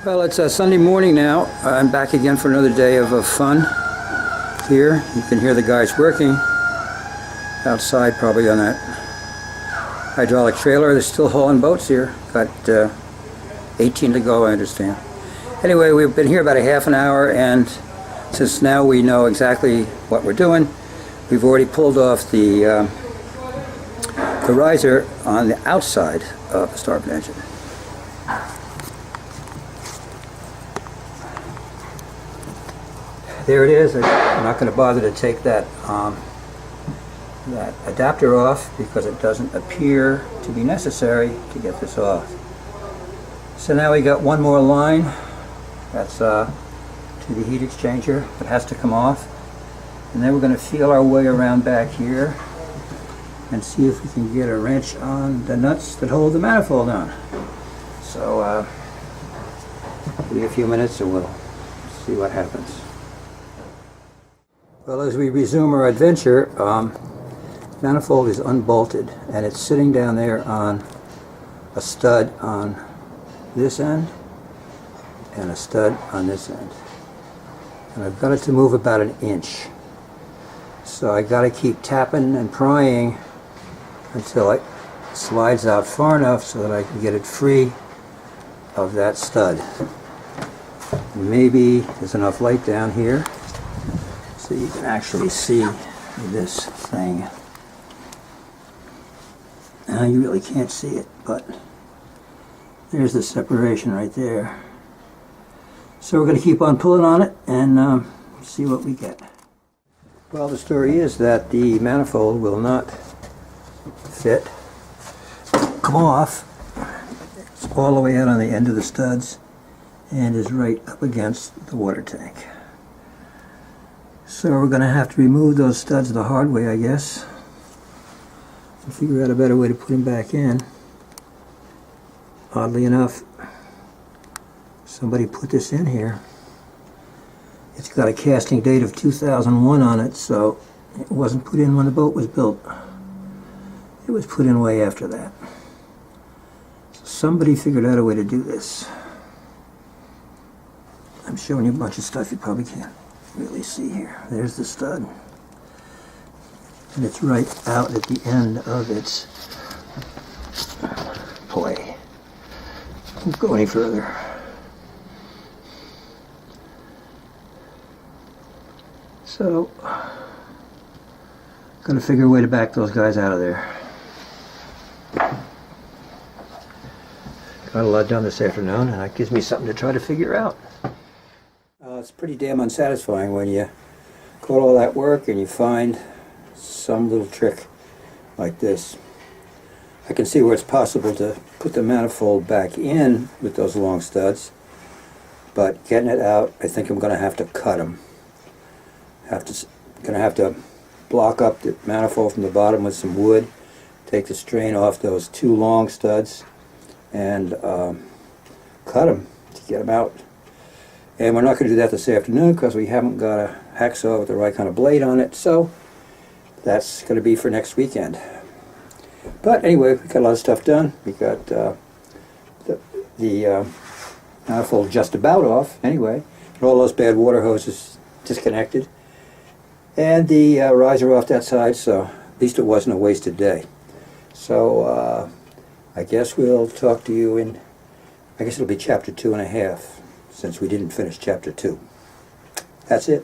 Well, it's a Sunday morning now. I'm back again for another day of fun here. You can hear the guys working outside probably on that hydraulic trailer. They're still hauling boats here. Got 18 to go, I understand. Anyway, we've been here about a half an hour, and since now we know exactly what we're doing, we've already pulled off the riser on the outside of the starboard engine. There it is. I'm not going to bother to take that that adapter off because it doesn't appear to be necessary to get this off. So now we got one more line. That's to the heat exchanger that has to come off. And then we're going to feel our way around back here and see if we can get a wrench on the nuts that hold the manifold on. So give me a few minutes and we'll see what happens. Well, as we resume our adventure, manifold is unbolted and it's sitting down there on a stud on this end and a stud on this end. And I've got it to move about an inch. So I got to keep tapping and prying until it slides out far enough so that I can get it free of that stud. Maybe there's enough light down here so you can actually see this thing. Now you really can't see it, but there's the separation right there. So we're going to keep on pulling on it and see what we get. Well, the story is that the manifold will not fit, come off. It's all the way out on the end of the studs and is right up against the water tank. So we're going to have to remove those studs the hard way, I guess, and figure out a better way to put them back in. Oddly enough, somebody put this in here. It's got a casting date of 2001 on it, so it wasn't put in when the boat was built. It was put in way after that. So somebody figured out a way to do this. I'm showing you a bunch of stuff you probably can't really see here. There's the stud. And it's right out at the end of its play. Won't go any further. So, gonna figure a way to back those guys out of there. Got a lot done this afternoon, and that gives me something to try to figure out. It's pretty damn unsatisfying when you go all that work and you find some little trick like this. I can see where it's possible to put the manifold back in with those long studs, but getting it out, I think I'm going to have to cut them. Going to have to block up the manifold from the bottom with some wood, take the strain off those two long studs, and cut them to get them out. And we're not going to do that this afternoon because we haven't got a hacksaw with the right kind of blade on it, so that's going to be for next weekend. But anyway, we got a lot of stuff done. We got the manifold just about off anyway, and all those bad water hoses disconnected, and the riser off that side, so at least it wasn't a wasted day. So I guess we'll talk to you in, I guess it'll be chapter 2.5, since we didn't finish chapter 2. That's it.